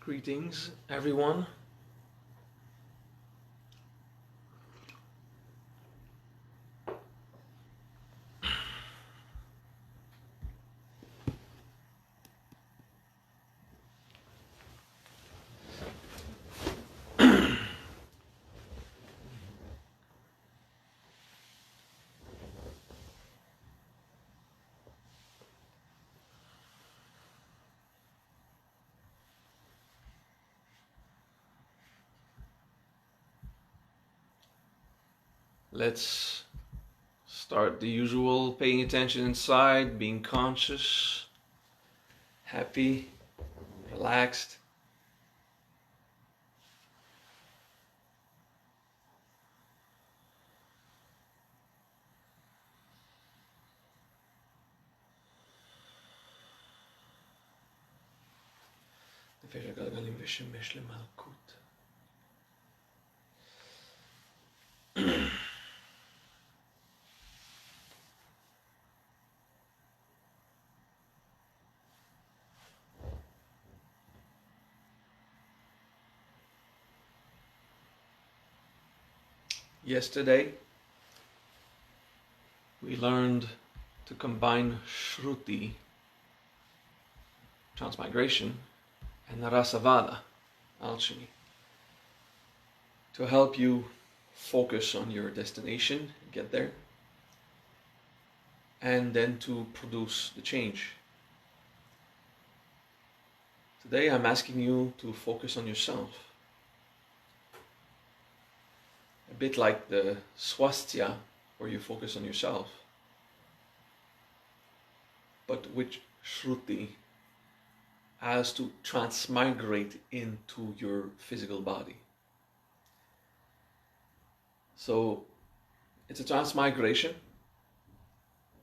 Greetings, everyone. Let's start the usual, paying attention inside, being conscious, happy, relaxed. Yesterday, we learned to combine Shruti, transmigration, and Rasavada, alchemy, to help you focus on your destination, get there, and then to produce the change. Today I'm asking you to focus on yourself. A bit like the swasthya, where you focus on yourself, but with Shruti as to transmigrate into your physical body. So it's a transmigration,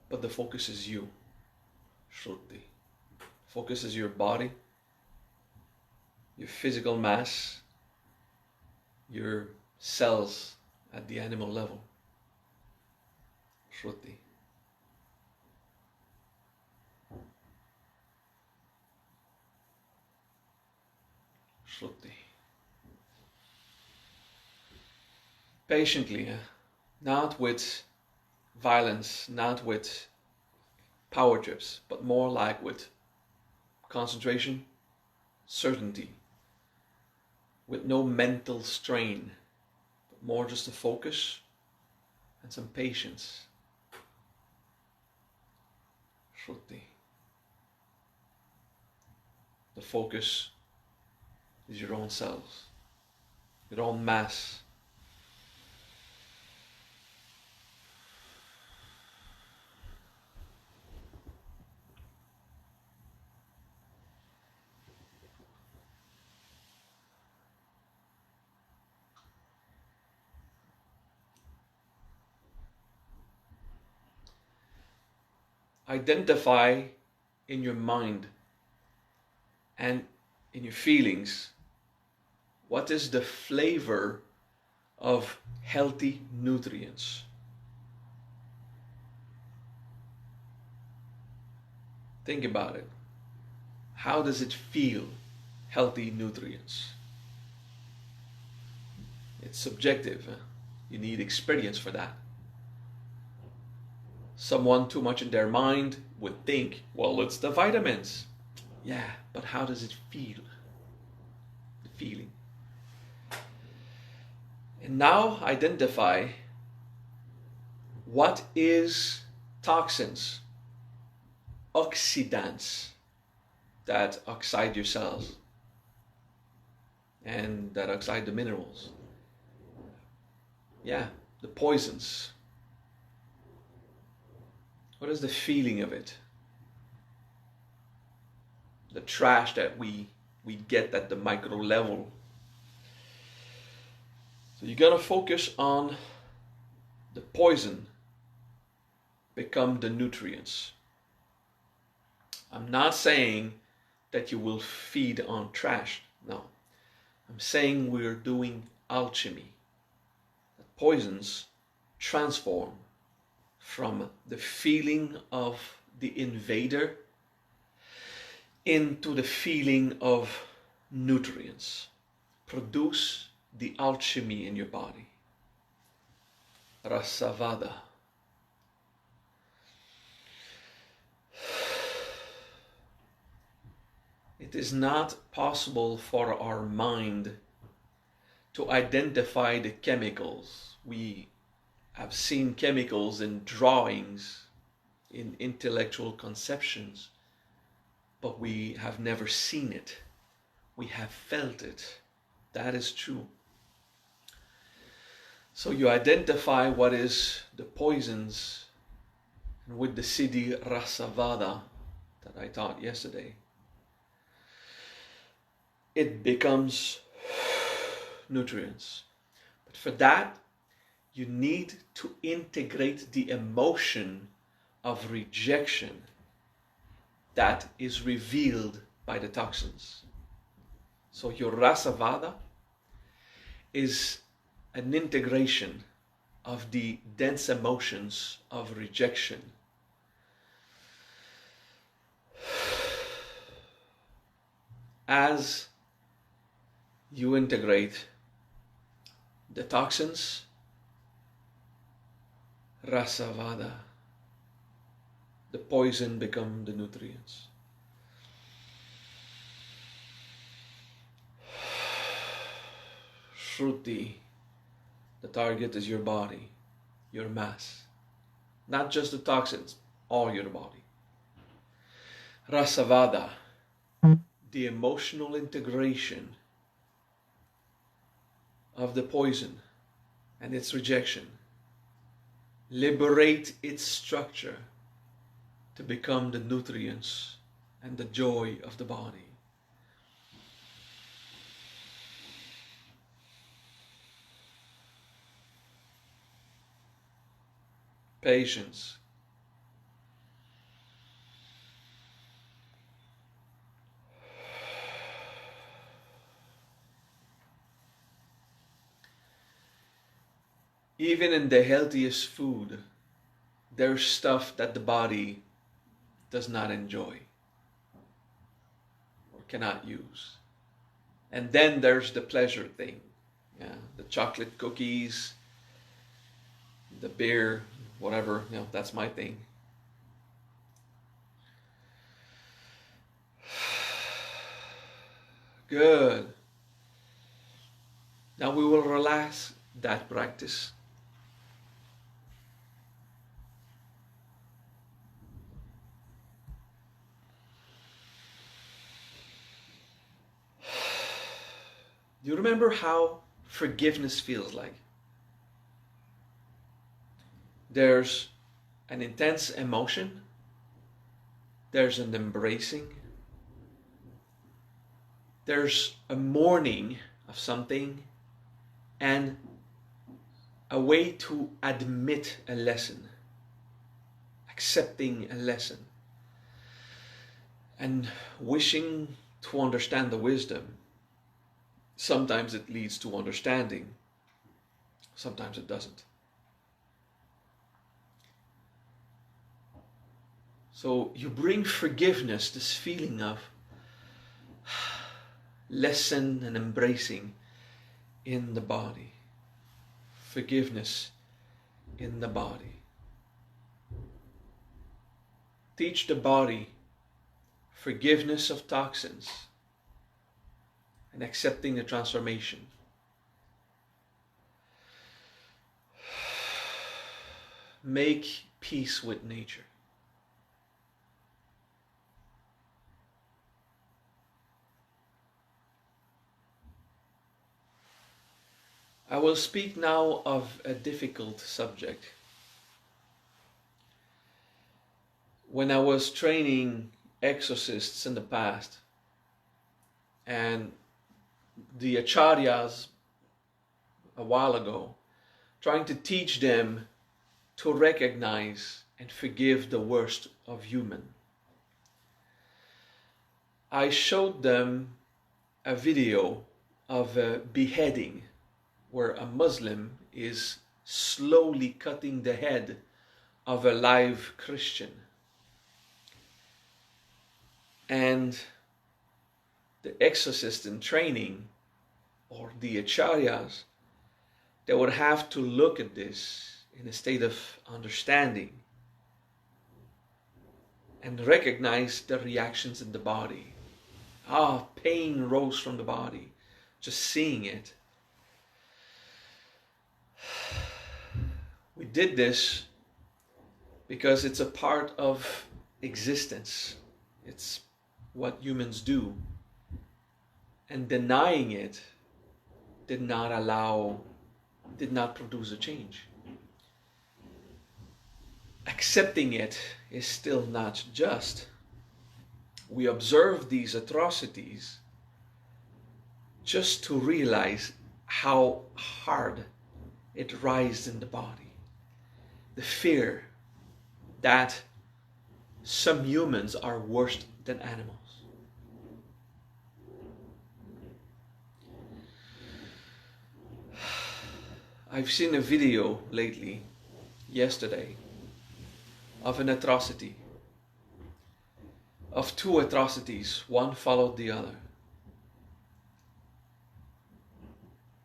but the focus is you, Shruti. Focus is your body, your physical mass, your cells at the animal level. Shruti. Shruti. Patiently, not with violence, not with power trips, but more like with concentration, certainty, with no mental strain, but more just a focus and some patience. Shruti. The focus is your own cells, your own mass. Identify in your mind and in your feelings what is the flavor of healthy nutrients. Think about it. How does it feel, healthy nutrients? It's subjective. You need experience for that. Someone too much in their mind would think, well, it's the vitamins. Yeah, but how does it feel? The feeling. And now identify what is toxins, oxidants that oxide your cells and that oxide the minerals. Yeah, the poisons. What is the feeling of it? The trash that we get at the micro level. So you gotta focus on the poison become the nutrients. I'm not saying that you will feed on trash. No. I'm saying we're doing alchemy. That poisons transform from the feeling of the invader into the feeling of nutrients. Produce the alchemy in your body. Rasavada. It is not possible for our mind to identify the chemicals. We have seen chemicals in drawings, in intellectual conceptions, but we have never seen it. We have felt it. That is true. So you identify what is the poisons, and with the Siddhi Rasavada that I taught yesterday, it becomes nutrients. But for that, you need to integrate the emotion of rejection that is revealed by the toxins. So your Rasavada is an integration of the dense emotions of rejection. As you integrate the toxins, Rasavada, the poison become the nutrients. Shruti, the target is your body, your mass. Not just the toxins, all your body. Rasavada, the emotional integration of the poison and its rejection. Liberate its structure to become the nutrients and the joy of the body. Patience. Even in the healthiest food, there's stuff that the body does not enjoy or cannot use. And then there's the pleasure thing. Yeah, the chocolate cookies, the beer, whatever, that's my thing. Good. Now we will relax that practice. Do you remember how forgiveness feels like? There's an intense emotion, there's an embracing, there's a mourning of something, and a way to admit a lesson, accepting a lesson, and wishing to understand the wisdom. Sometimes it leads to understanding, sometimes it doesn't. So you bring forgiveness, this feeling of lesson and embracing in the body. Forgiveness in the body. Teach the body forgiveness of toxins and accepting the transformation. Make peace with nature. I will speak now of a difficult subject. When I was training exorcists in the past, and the acharyas a while ago, trying to teach them to recognize and forgive the worst of human, I showed them a video of a beheading where a Muslim is slowly cutting the head of a live Christian. And the exorcist in training or the acharyas, they would have to look at this in a state of understanding and recognize the reactions in the body. Pain rose from the body, just seeing it. We did this because it's a part of existence. It's what humans do. And denying it did not produce a change. Accepting it is still not just. We observe these atrocities just to realize how hard it rises in the body. The fear that some humans are worse than animals. I've seen a video lately, yesterday, of an atrocity. Of two atrocities, one followed the other.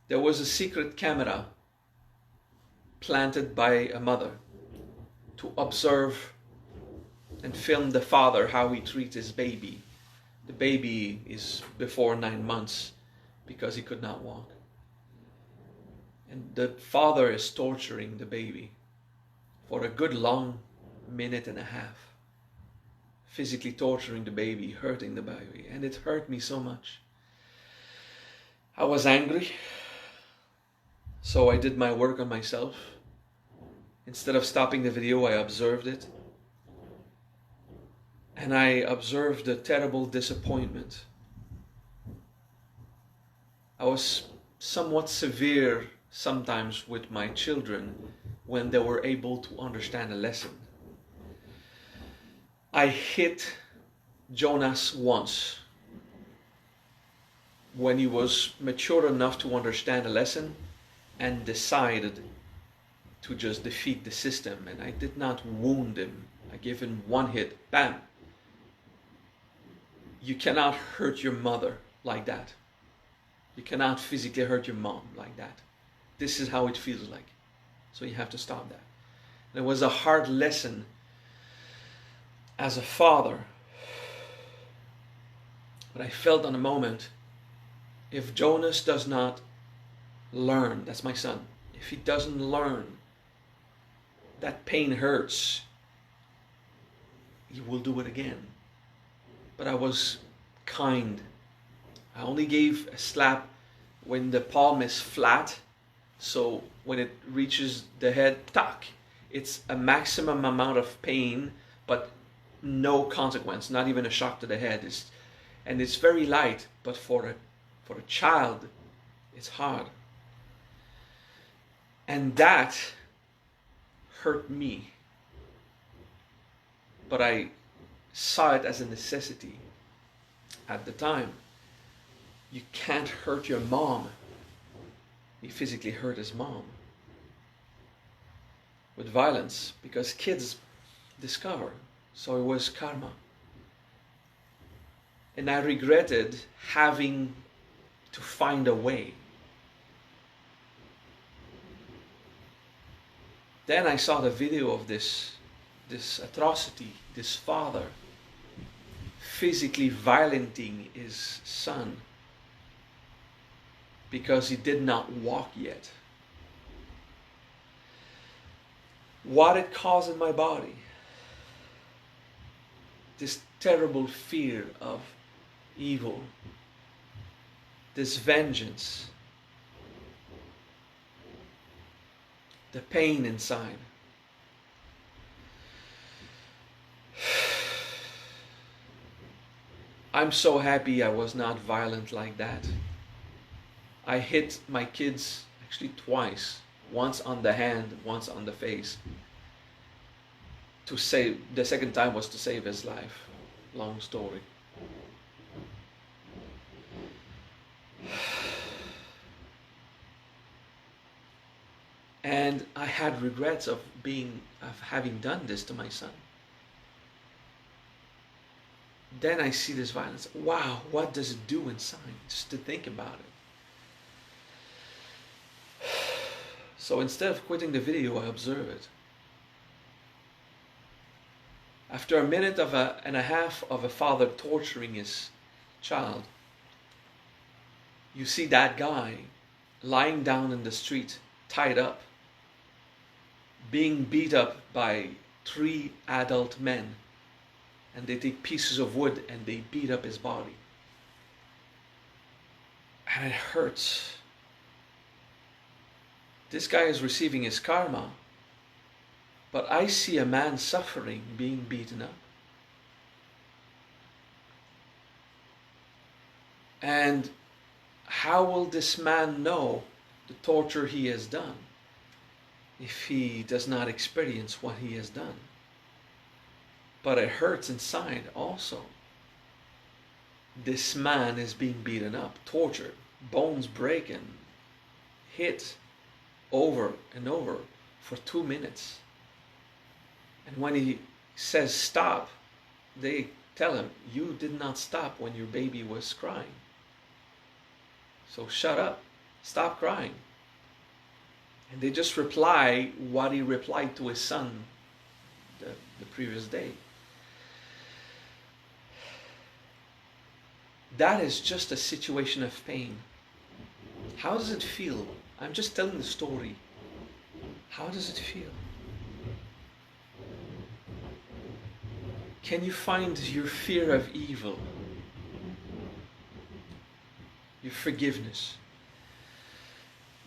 There was a secret camera planted by a mother to observe and film the father how he treats his baby. The baby is before 9 months because he could not walk. And the father is torturing the baby for a good long minute and a half. Physically torturing the baby, hurting the baby. And it hurt me so much. I was angry. So I did my work on myself. Instead of stopping the video, I observed it. And I observed the terrible disappointment. I was somewhat severe sometimes with my children when they were able to understand a lesson. I hit Jonas once when he was mature enough to understand a lesson and decided to just defeat the system. And I did not wound him. I gave him one hit, bam. You cannot hurt your mother like that. You cannot physically hurt your mom like that. This is how it feels like. So you have to stop that. And it was a hard lesson as a father. But I felt on the moment, if Jonas does not learn, that's my son, if he doesn't learn that pain hurts, he will do it again. But I was kind. I only gave a slap when the palm is flat. So when it reaches the head, tack, it's a maximum amount of pain, but no consequence, not even a shock to the head. And it's very light, but for a child, it's hard. And that hurt me. But I saw it as a necessity at the time. You can't hurt your mom. He physically hurt his mom with violence because kids discover. So it was karma. And I regretted having to find a way. Then I saw the video of this atrocity, this father physically violenting his son because he did not walk yet. What it caused in my body, this terrible fear of evil, this vengeance, the pain inside. I'm so happy I was not violent like that. I hit my kids actually twice, once on the hand, once on the face. The second time was to save his life. Long story. And I had regrets of having done this to my son. then I see this violence. Wow, what does it do inside? Just to think about it. So instead of quitting the video, I observe it. After a minute and a half of a father torturing his child, you see that guy lying down in the street, tied up, being beat up by 3 adult men, and they take pieces of wood and they beat up his body. And it hurts. This guy is receiving his karma, but I see a man suffering, being beaten up. And how will this man know the torture he has done if he does not experience what he has done? But it hurts inside also. This man is being beaten up, tortured, bones breaking, hit over and over for 2 minutes. And when he says stop, they tell him, you did not stop when your baby was crying. So shut up, stop crying. And they just reply what he replied to his son the previous day. That is just a situation of pain. How does it feel? I'm just telling the story. How does it feel? Can you find your fear of evil, your forgiveness?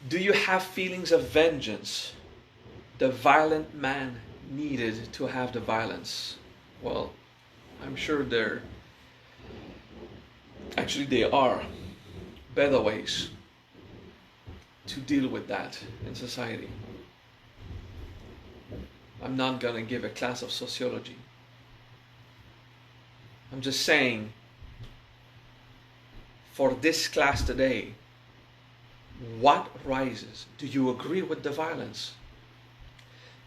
Do you have feelings of vengeance? The violent man needed to have the violence. Well, I'm sure there are better ways to deal with that in society. I'm not going to give a class of sociology. I'm just saying, for this class today, what rises? Do you agree with the violence?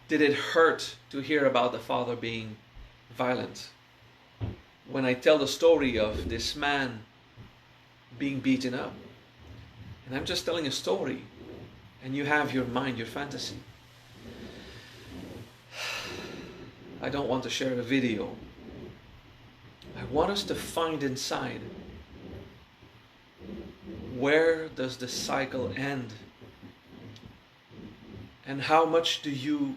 Did it hurt to hear about the father being violent? When I tell the story of this man being beaten up, and I'm just telling a story, and you have your mind, your fantasy. I don't want to share the video. I want us to find inside, where does the cycle end? And how much do you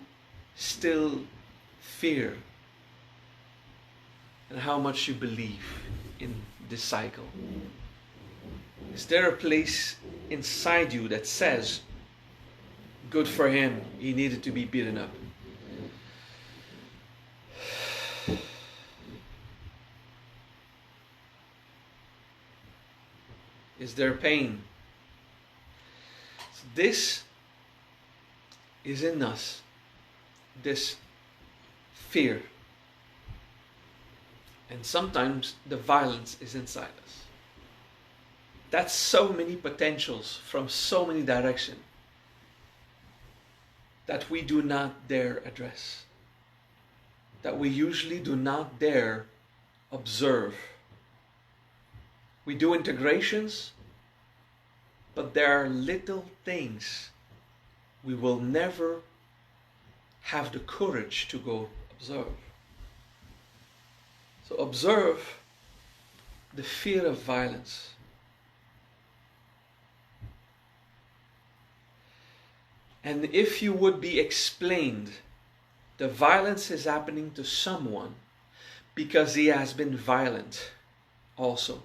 still fear? And how much you believe in this cycle? Is there a place inside you that says, good for him, he needed to be beaten up? Is there pain? So this is in us, this fear. And sometimes the violence is inside us. That's so many potentials from so many directions that we do not dare address, that we usually do not dare observe. We do integrations, but there are little things we will never have the courage to go observe. So observe the fear of violence. And if you would be explained, the violence is happening to someone because he has been violent also.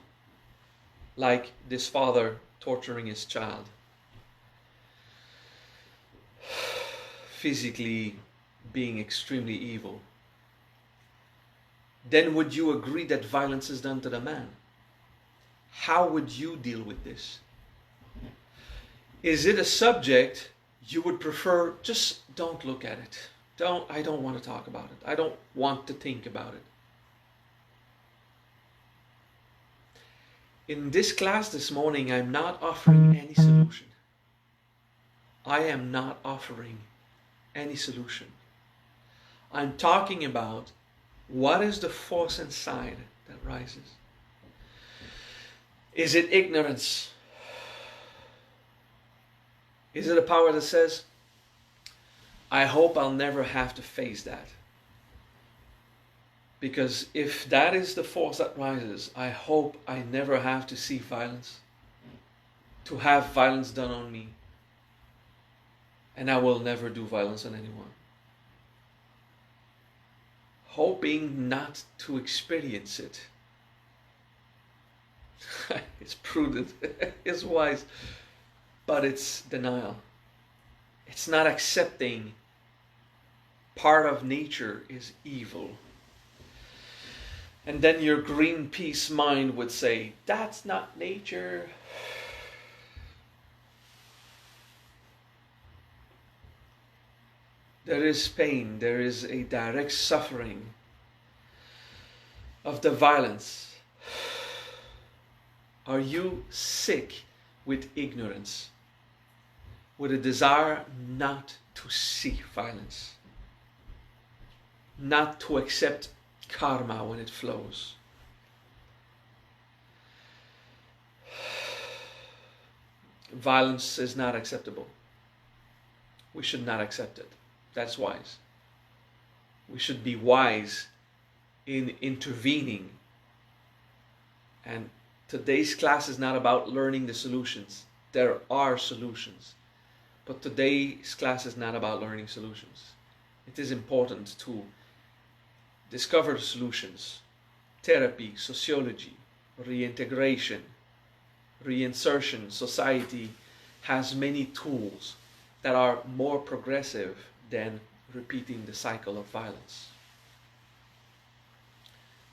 Like this father torturing his child. Physically being extremely evil. Then would you agree that violence is done to the man? How would you deal with this? Is it a subject you would prefer, just don't look at it. I don't want to talk about it. I don't want to think about it. In this class this morning, I'm not offering any solution. I am not offering any solution. I'm talking about what is the force inside that rises? Is it ignorance? Is it a power that says, I hope I'll never have to face that? Because if that is the force that rises, I hope I never have to see violence, to have violence done on me. And I will never do violence on anyone. Hoping not to experience it. It's prudent, it's wise, but it's denial. It's not accepting part of nature is evil. And then your Greenpeace mind would say, that's not nature. There is pain, there is a direct suffering of the violence. Are you sick with ignorance? With a desire not to see violence? Not to accept karma when it flows? Violence is not acceptable. We should not accept it. That's wise. We should be wise in intervening. And today's class is not about learning the solutions. There are solutions. But today's class is not about learning solutions. It is important to discover solutions. Therapy, sociology, reintegration, reinsertion. Society has many tools that are more progressive than repeating the cycle of violence.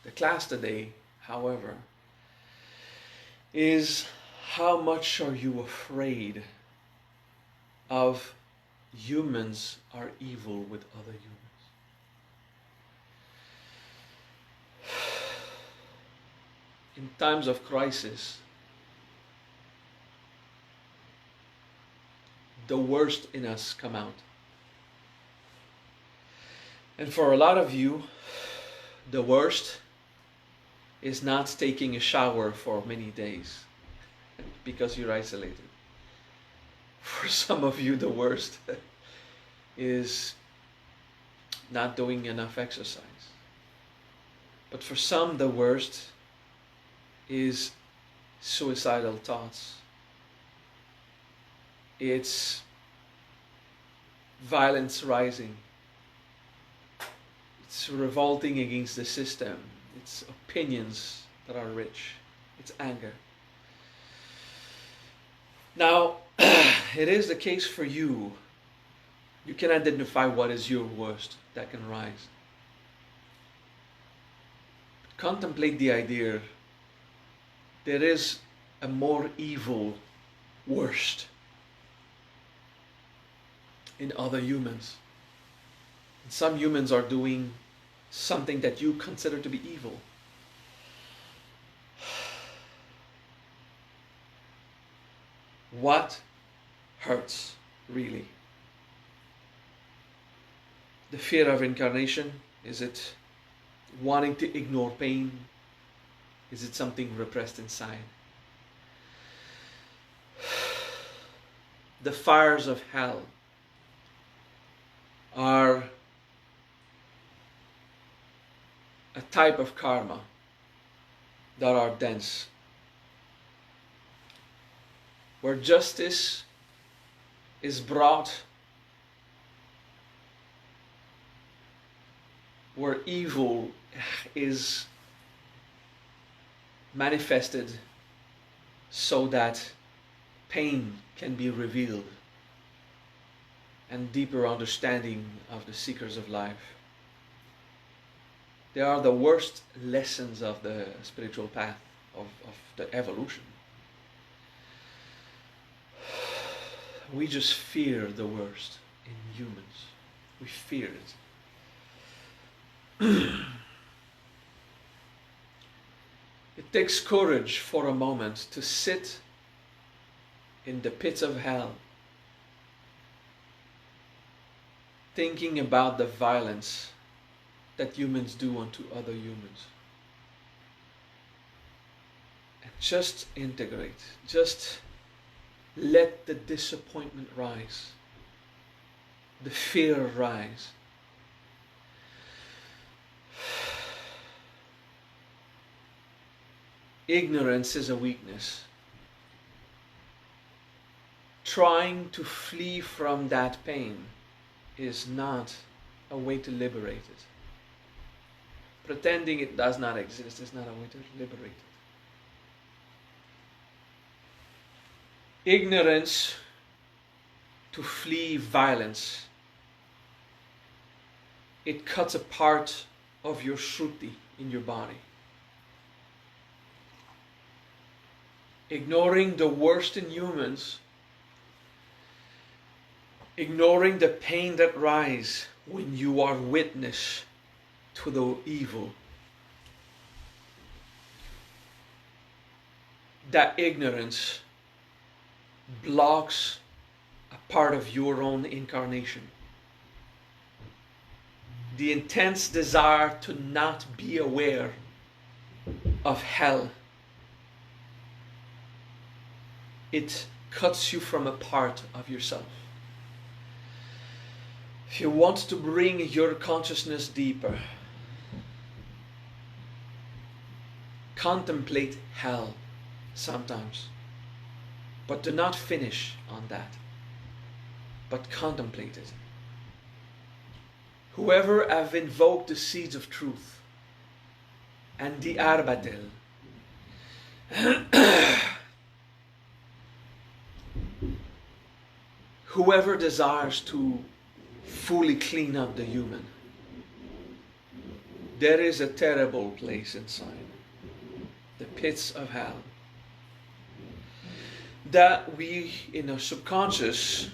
The class today, however, is how much are you afraid of humans are evil with other humans? In times of crisis, the worst in us come out. And for a lot of you, the worst is not taking a shower for many days because you're isolated. For some of you, the worst is not doing enough exercise. But for some, the worst is suicidal thoughts. It's violence rising. It's revolting against the system. It's opinions that are rich. It's anger. Now, it is the case for you. You can identify what is your worst that can rise. Contemplate the idea there is a more evil worst in other humans. And some humans are doing something that you consider to be evil. What hurts really? The fear of incarnation? Is it wanting to ignore pain? Is it something repressed inside? The fires of hell are a type of karma that are dense, where justice is brought, where evil is manifested so that pain can be revealed and deeper understanding of the seekers of life. They are the worst lessons of the spiritual path of the evolution. We just fear the worst in humans. We fear it. It takes courage for a moment to sit in the pits of hell, thinking about the violence that humans do unto other humans. And just integrate. Just let the disappointment rise. The fear rise. Ignorance is a weakness. Trying to flee from that pain is not a way to liberate it. Pretending it does not exist is not a way to liberate it. Ignorance to flee violence. It cuts a part of your shruti in your body. Ignoring the worst in humans, ignoring the pain that rises when you are witness to the evil. That ignorance blocks a part of your own incarnation. The intense desire to not be aware of hell. It cuts you from a part of yourself. If you want to bring your consciousness deeper, contemplate hell sometimes, but do not finish on that, but contemplate it. Whoever have invoked the seeds of truth and the arbatel, whoever desires to fully clean up the human, there is a terrible place inside, the pits of hell, that we, in our subconscious,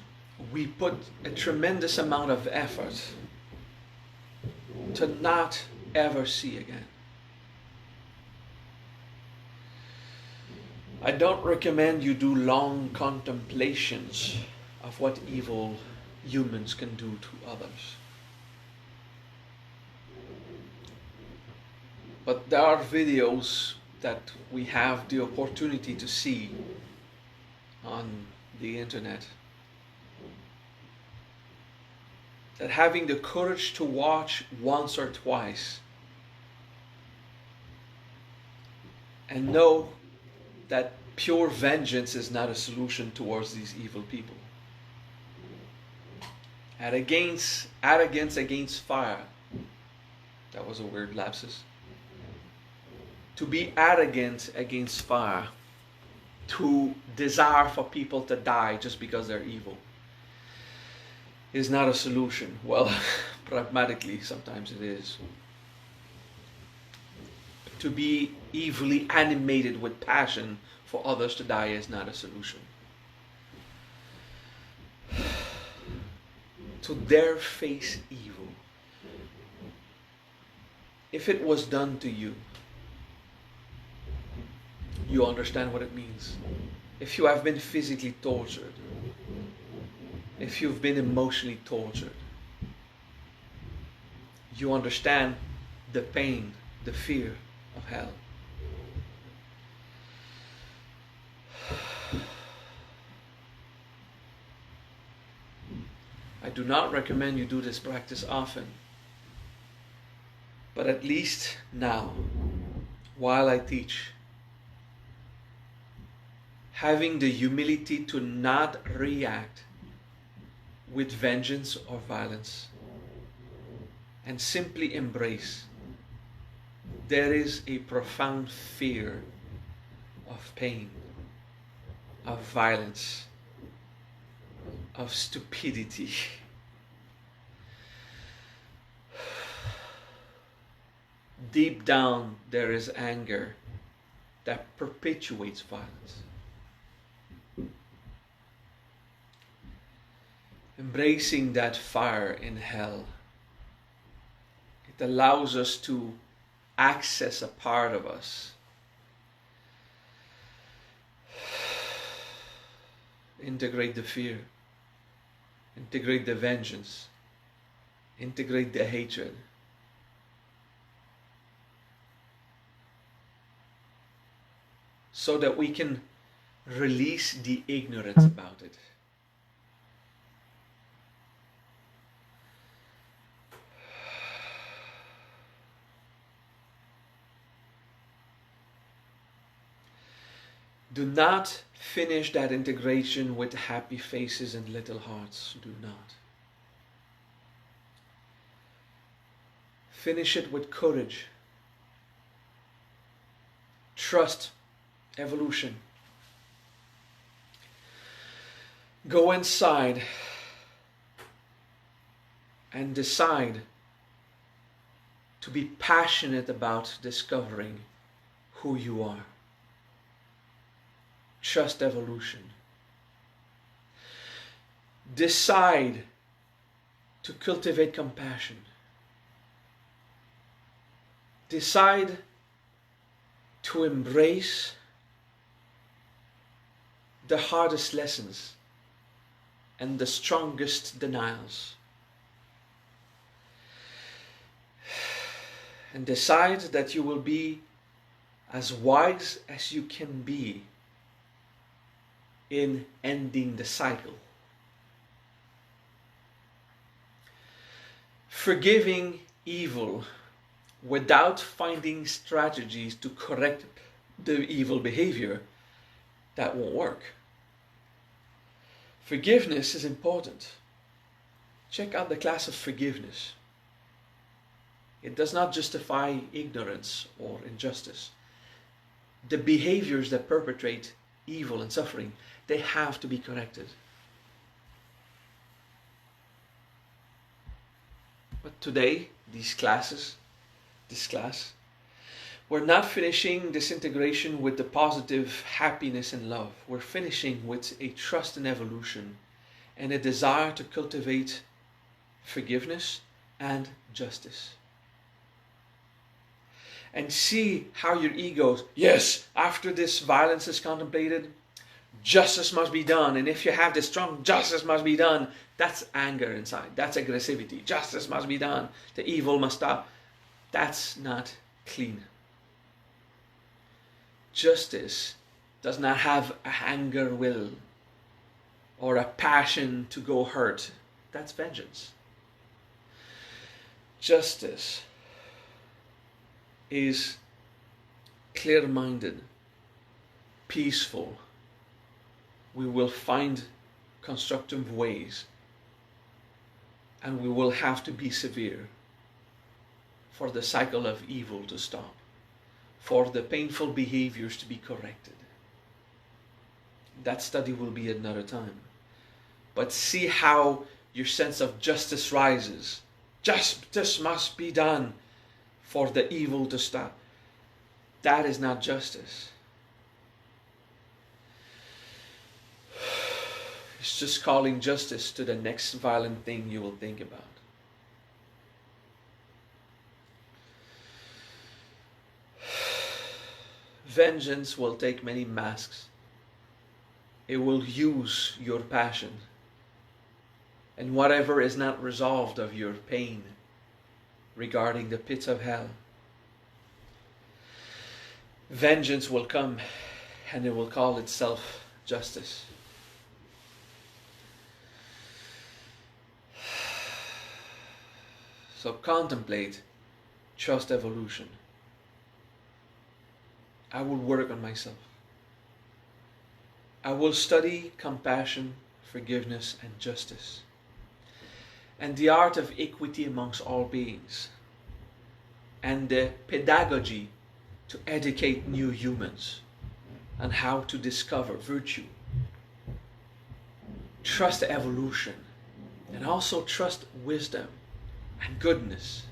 we put a tremendous amount of effort to not ever see again. I don't recommend you do long contemplations of what evil humans can do to others. But there are videos that we have the opportunity to see on the internet, that having the courage to watch once or twice and know that pure vengeance is not a solution towards these evil people. Arrogance against fire. That was a weird lapsus. To be arrogant against fire. To desire for people to die just because they're evil is not a solution. Well, pragmatically, sometimes it is. To be evilly animated with passion for others to die is not a solution. To dare face evil. If it was done to you, you understand what it means. If you have been physically tortured, if you've been emotionally tortured, you understand the pain, the fear of hell. I do not recommend you do this practice often, but at least now, while I teach, having the humility to not react with vengeance or violence, and simply embrace. There is a profound fear of pain, of violence, of stupidity. Deep down there is anger that perpetuates violence. Embracing that fire in hell, it allows us to access a part of us. Integrate the fear, integrate the vengeance, integrate the hatred. so that we can release the ignorance about it. Do not finish that integration with happy faces and little hearts. Do not. Finish it with courage. Trust evolution. Go inside and decide to be passionate about discovering who you are. Trust evolution. Decide to cultivate compassion. Decide to embrace the hardest lessons and the strongest denials. And decide that you will be as wise as you can be in ending the cycle. Forgiving evil without finding strategies to correct the evil behavior, that won't work. Forgiveness is important. Check out the class of forgiveness. It does not justify ignorance or injustice. The behaviors that perpetrate evil and suffering, they have to be corrected. But today, this class, we're not finishing this integration with the positive happiness and love. We're finishing with a trust in evolution and a desire to cultivate forgiveness and justice. And see how your ego, yes, after this violence is contemplated, justice must be done. And if you have this strong justice must be done, that's anger inside. That's aggressivity. Justice must be done. The evil must stop. That's not clean. Justice does not have a anger will or a passion to go hurt. That's vengeance. Justice is clear-minded, peaceful. We will find constructive ways, and we will have to be severe for the cycle of evil to stop, for the painful behaviors to be corrected. That study will be another time. But see how your sense of justice rises. Justice must be done for the evil to stop. That is not justice. It's just calling justice to the next violent thing you will think about. Vengeance will take many masks. It will use your passion. And whatever is not resolved of your pain regarding the pits of hell, vengeance will come and it will call itself justice. So contemplate, trust evolution. I will work on myself. I will study compassion, forgiveness, and justice, and the art of equity amongst all beings, and the pedagogy to educate new humans on how to discover virtue. Trust evolution, and also trust wisdom and goodness.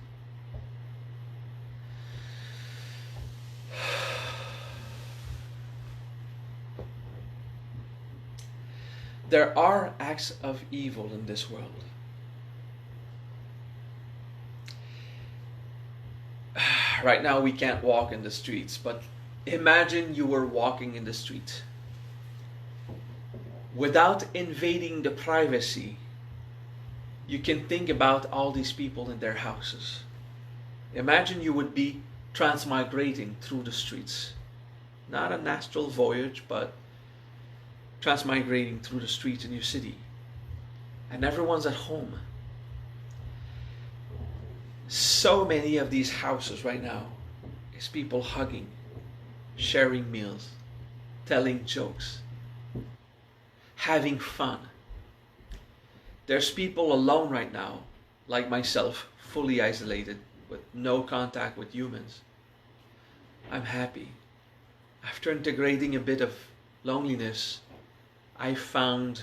There are acts of evil in this world. Right now we can't walk in the streets, but imagine you were walking in the street without invading the privacy. You can think about all these people in their houses. Imagine you would be transmigrating through the streets Not an astral voyage, but transmigrating through the streets in your city. And everyone's at home. So many of these houses right now is people hugging, sharing meals, telling jokes, having fun. There's people alone right now, like myself, fully isolated, with no contact with humans. I'm happy. After integrating a bit of loneliness, I found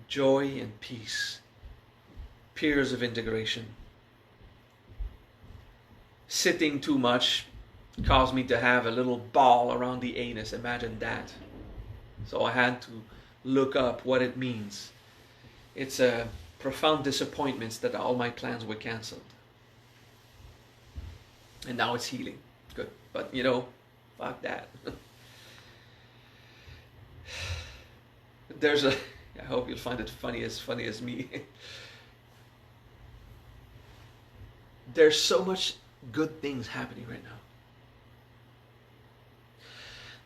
joy and peace. Periods of integration. Sitting too much caused me to have a little ball around the anus. Imagine that. So I had to look up what it means. It's a profound disappointment that all my plans were cancelled. And now it's healing. Good. But fuck that. I hope you'll find it funny as me. There's so much good things happening right now.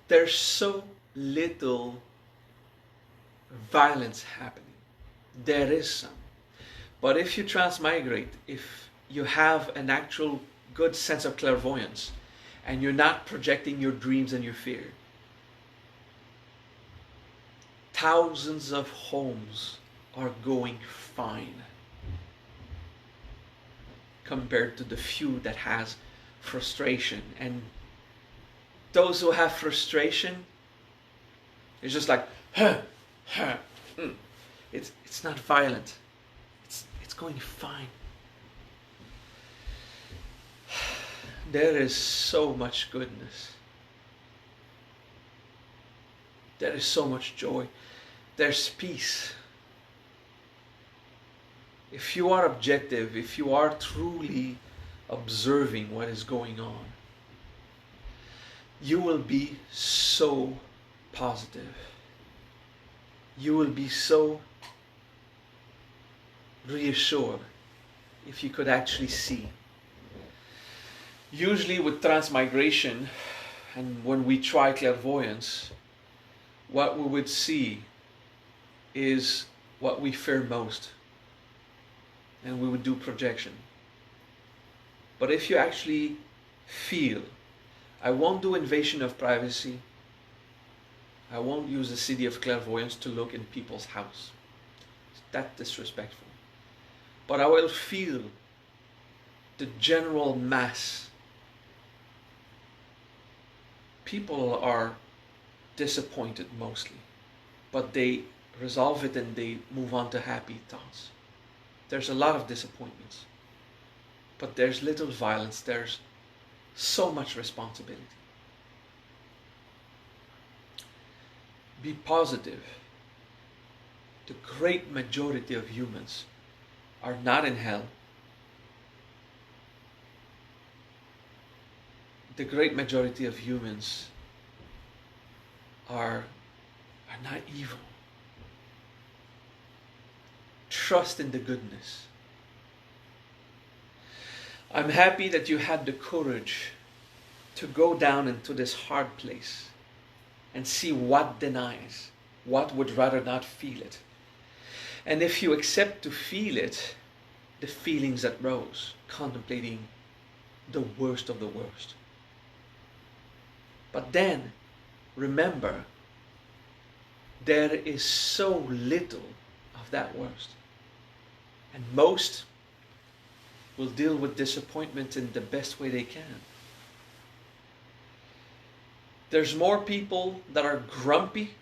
There's so little violence happening. There is some. But if you transmigrate, if you have an actual good sense of clairvoyance, and you're not projecting your dreams and your fear, thousands of homes are going fine compared to the few that has frustration. And those who have frustration, it's just like it's not violent, it's going fine. There is so much goodness. There is so much joy. There's peace. If you are objective, if you are truly observing what is going on, you will be so positive. You will be so reassured if you could actually see. Usually with transmigration and when we try clairvoyance, what we would see is what we fear most, and we would do projection. But if you actually feel, I won't do invasion of privacy, I won't use the city of clairvoyance to look in people's house. It's that disrespectful. But I will feel the general mass. People are disappointed mostly, but they resolve it and they move on to happy thoughts. There's a lot of disappointments, but there's little violence. There's so much responsibility. Be positive. The great majority of humans are not in hell. The great majority of humans are not evil. Trust in the goodness. I'm happy that you had the courage to go down into this hard place and see what denies, what would rather not feel it. And if you accept to feel it, the feelings that rose, contemplating the worst of the worst. But then, remember, there is so little of that worst. And most will deal with disappointment in the best way they can. There's more people that are grumpy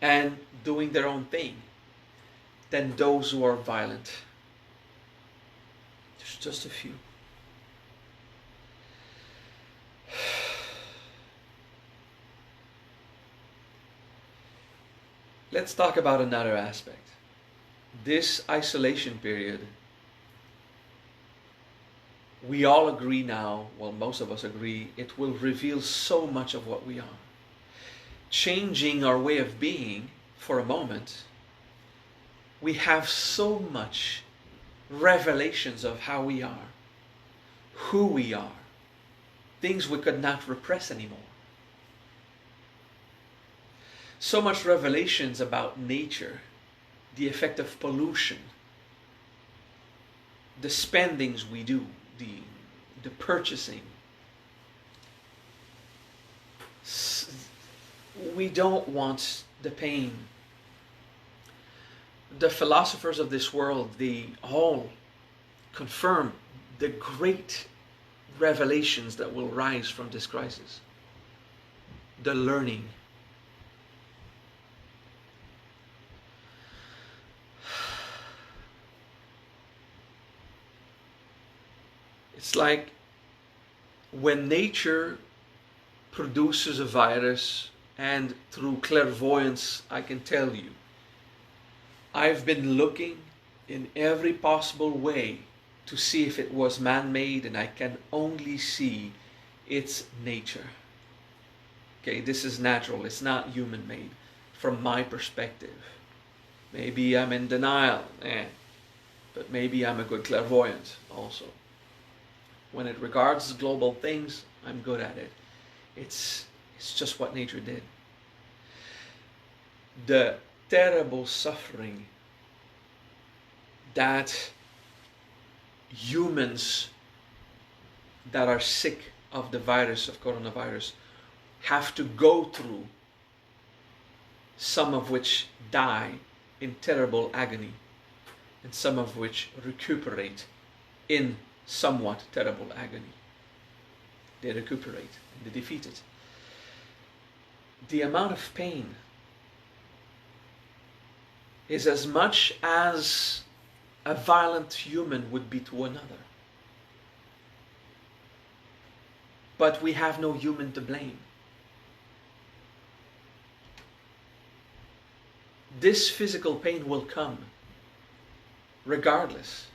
and doing their own thing than those who are violent. There's just a few. Let's talk about another aspect. This isolation period, we all agree now, well, most of us agree, it will reveal so much of what we are. Changing our way of being for a moment, we have so much revelations of how we are, who we are, things we could not repress anymore. So much revelations about nature, the effect of pollution, the spendings we do, the purchasing. We don't want the pain. The philosophers of this world, they all confirm the great revelations that will rise from this crisis. The learning. It's like when nature produces a virus, and through clairvoyance I can tell you, I've been looking in every possible way to see if it was man-made, and I can only see it's nature. Okay, this is natural, it's not human-made from my perspective. Maybe I'm in denial, but maybe I'm a good clairvoyant also. When it regards global things, I'm good at it. It's just what nature did. The terrible suffering that humans that are sick of the virus, of coronavirus, have to go through, some of which die in terrible agony, and some of which recuperate in somewhat terrible agony. They recuperate and they defeat it. The amount of pain is as much as a violent human would be to another. But we have no human to blame. This physical pain will come regardless.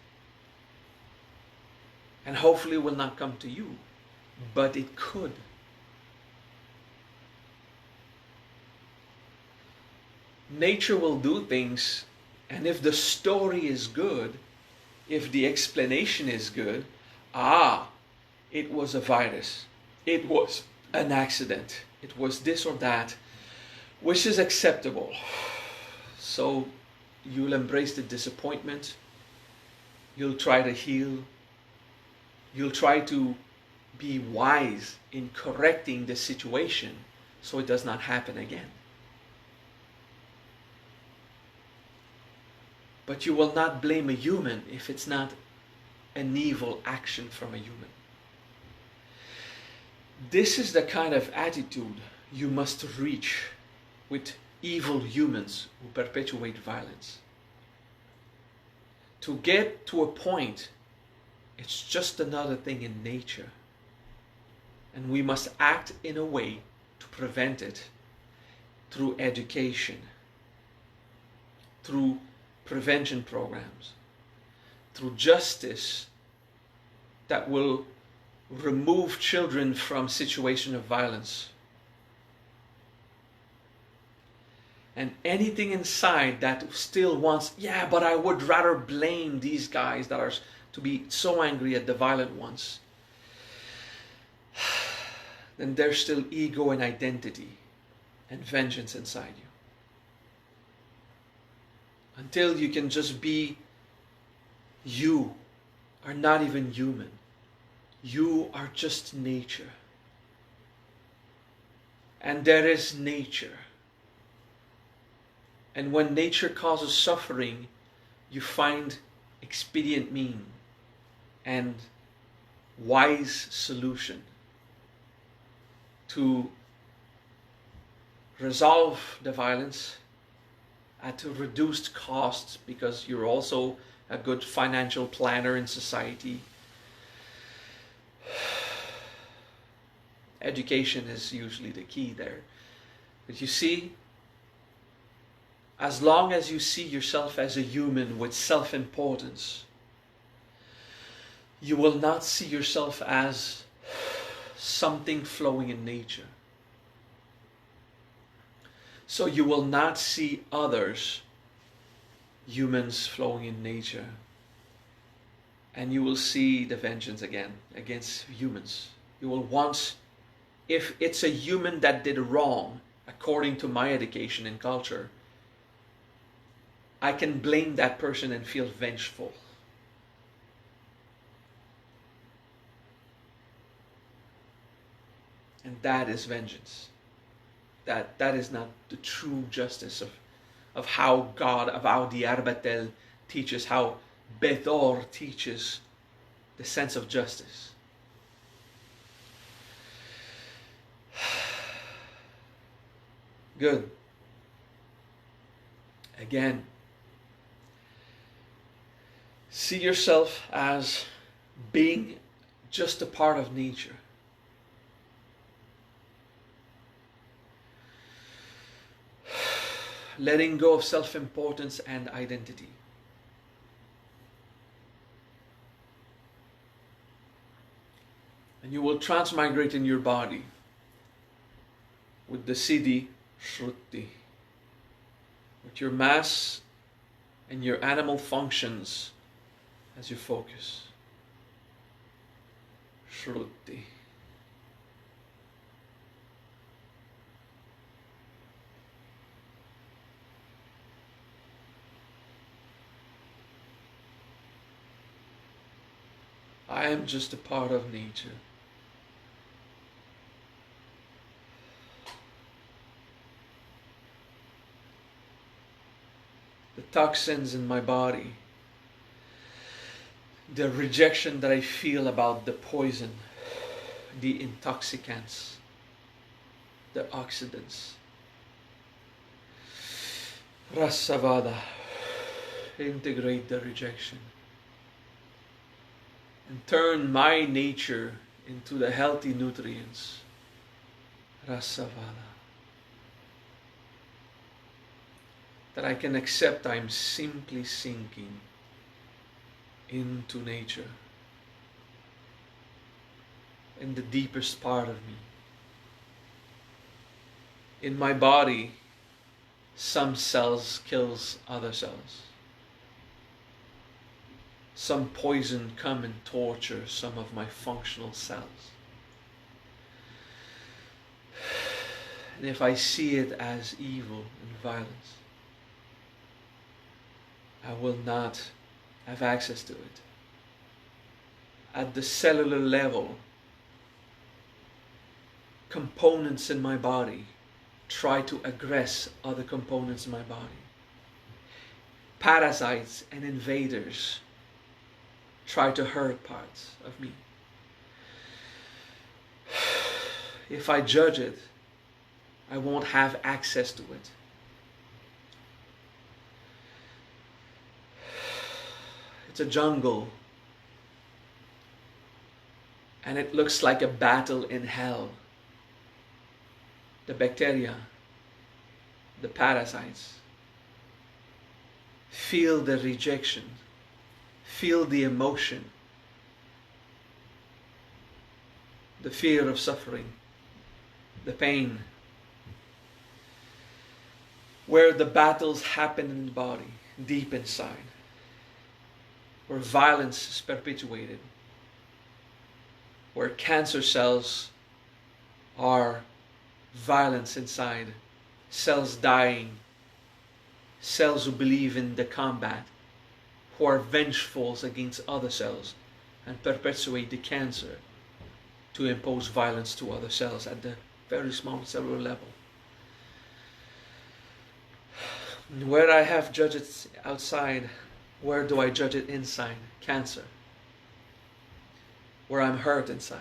And hopefully will not come to you, but it could. Nature will do things, and if the story is good, if the explanation is good, it was a virus, it was an accident, it was this or that, which is acceptable. So you'll embrace the disappointment, you'll try to heal, you'll try to be wise in correcting the situation so it does not happen again. But you will not blame a human if it's not an evil action from a human. This is the kind of attitude you must reach with evil humans who perpetuate violence. To get to a point, it's just another thing in nature. And we must act in a way to prevent it through education, through prevention programs, through justice that will remove children from situations of violence. And anything inside that still wants, but I would rather blame these guys that are to be so angry at the violent ones, then there's still ego and identity and vengeance inside you. Until you can just be, you are not even human. You are just nature. And there is nature. And when nature causes suffering, you find expedient mean and wise solution to resolve the violence at a reduced cost, because you're also a good financial planner in society. Education is usually the key there. But you see, as long as you see yourself as a human with self-importance, you will not see yourself as something flowing in nature. So you will not see others, humans, flowing in nature. And you will see the vengeance again against humans. You will want, if it's a human that did wrong, according to my education and culture, I can blame that person and feel vengeful. And that is vengeance. That is not the true justice of how God, of how the Arbatel teaches, how Bethor teaches the sense of justice. Good. Again, see yourself as being just a part of nature. Letting go of self-importance and identity. And you will transmigrate in your body with the Siddhi Shruti, with your mass and your animal functions as your focus. Shruti. I am just a part of nature. The toxins in my body, the rejection that I feel about the poison, the intoxicants, the oxidants. Rasavada, integrate the rejection and turn my nature into the healthy nutrients. Rasavada. That I can accept I'm simply sinking into nature, in the deepest part of me. In my body, some cells kills other cells. Some poison come and torture some of my functional cells. And if I see it as evil and violence, I will not have access to it. At the cellular level, components in my body try to aggress other components in my body. Parasites and invaders try to hurt parts of me. If I judge it, I won't have access to it. It's a jungle, and it looks like a battle in hell. The bacteria, the parasites, feel the rejection, feel the emotion, the fear of suffering, the pain, where the battles happen in the body, deep inside, where violence is perpetuated, where cancer cells are violence inside, cells dying, cells who believe in the combat, who are vengeful against other cells and perpetuate the cancer to impose violence to other cells at the very small cellular level. Where I have judged it outside, where do I judge it inside? Cancer. Where I'm hurt inside.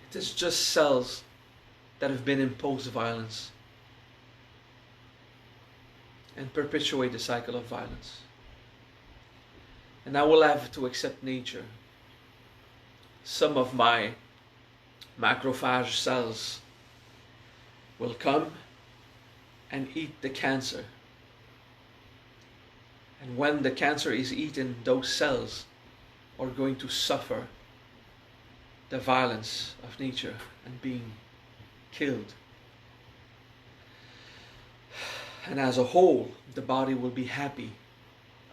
It is just cells that have been imposed violence and perpetuate the cycle of violence. And I will have to accept nature. Some of my macrophage cells will come and eat the cancer. And when the cancer is eaten, those cells are going to suffer the violence of nature and being killed. And as a whole, the body will be happy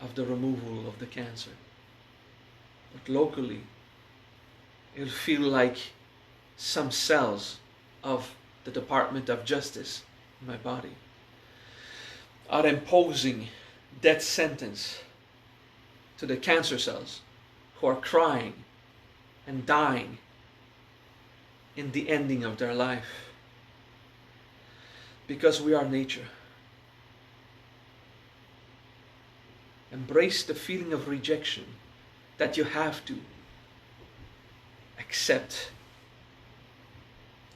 of the removal of the cancer. But locally, it'll feel like some cells of the Department of Justice in my body are imposing death sentence to the cancer cells who are crying and dying in the ending of their life. Because we are nature. Embrace the feeling of rejection that you have to accept.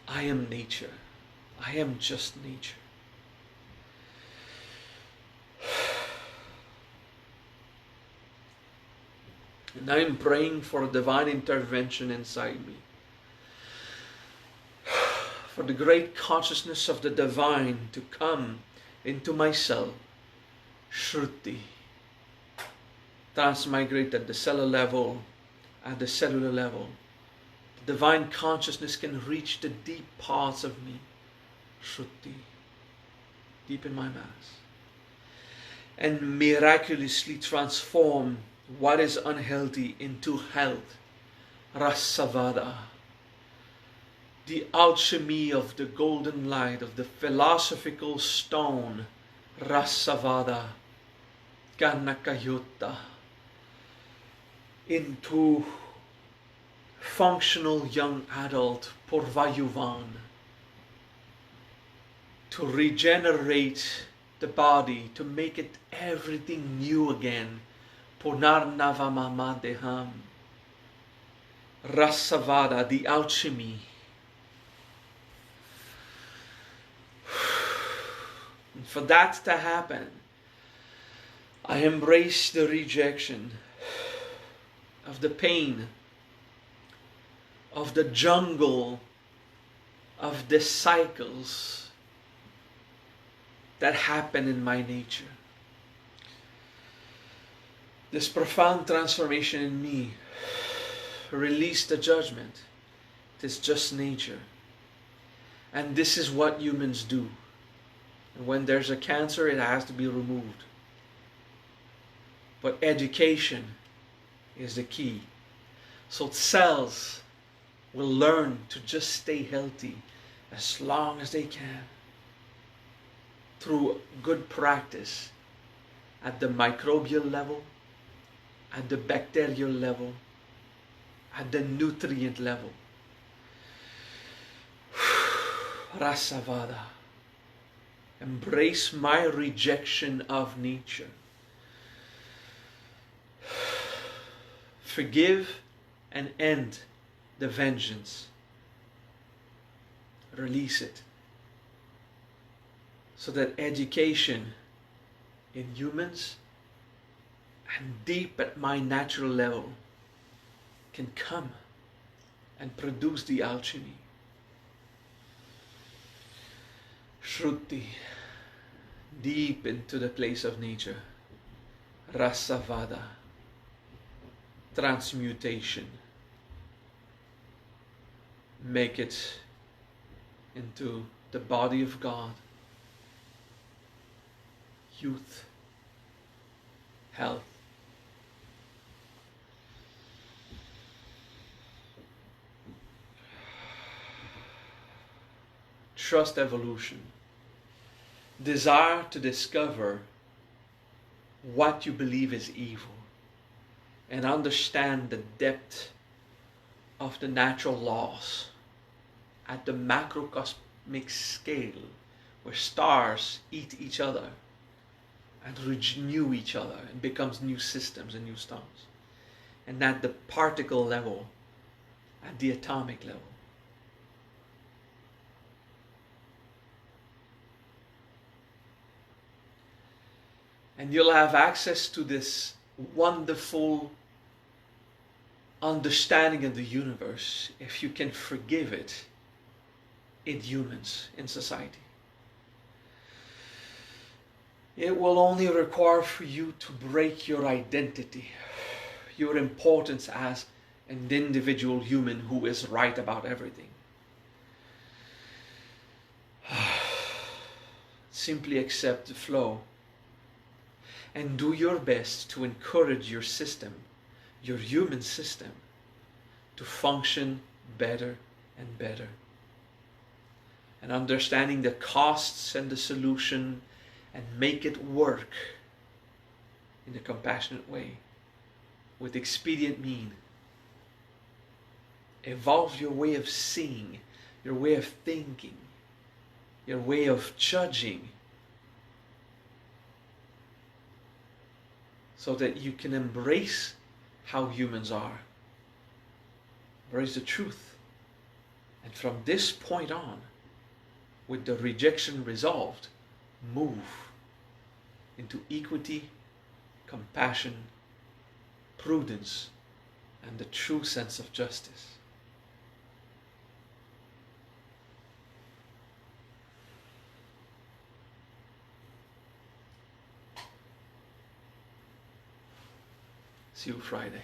I am nature. I am just nature. And I am praying for a divine intervention inside me. For the great consciousness of the divine to come into my cell. Shruti. Transmigrate at the cellular level, at the cellular level. The divine consciousness can reach the deep parts of me. Shruti. Deep in my mass. And miraculously transform what is unhealthy into health. Rasavada. The alchemy of the golden light, of the philosophical stone. Rasavada. Ganakayutta. Into functional young adult. Purvayuvan. To regenerate the body, to make it everything new again. Punarnavamamadeham. Rasavada, the alchemy. And for that to happen, I embrace the rejection of the pain, of the jungle, of the cycles that happen in my nature. This profound transformation in me released the judgment. It is just nature. And this is what humans do. And when there's a cancer, it has to be removed. But education is the key. So cells will learn to just stay healthy as long as they can. Through good practice at the microbial level, at the bacterial level, at the nutrient level. Rasavada. Embrace my rejection of nature. Forgive and end the vengeance. Release it. So that education in humans and deep at my natural level can come and produce the alchemy. Shruti, deep into the place of nature. Rasavada, transmutation. Make it into the body of God. Youth, health. Trust evolution. Desire to discover what you believe is evil and understand the depth of the natural laws at the macrocosmic scale where stars eat each other and renew each other and becomes new systems and new stars. And at the particle level, at the atomic level. And you'll have access to this wonderful understanding of the universe if you can forgive it in humans, in society. It will only require for you to break your identity, your importance as an individual human who is right about everything. simply accept the flow. And do your best to encourage your system, your human system, to function better and better. And understanding the costs and the solution, and make it work in a compassionate way, with expedient mean. Evolve your way of seeing, your way of thinking, your way of judging, so that you can embrace how humans are. Embrace the truth. And from this point on, with the rejection resolved, move into equity, compassion, prudence, and the true sense of justice. See you Friday.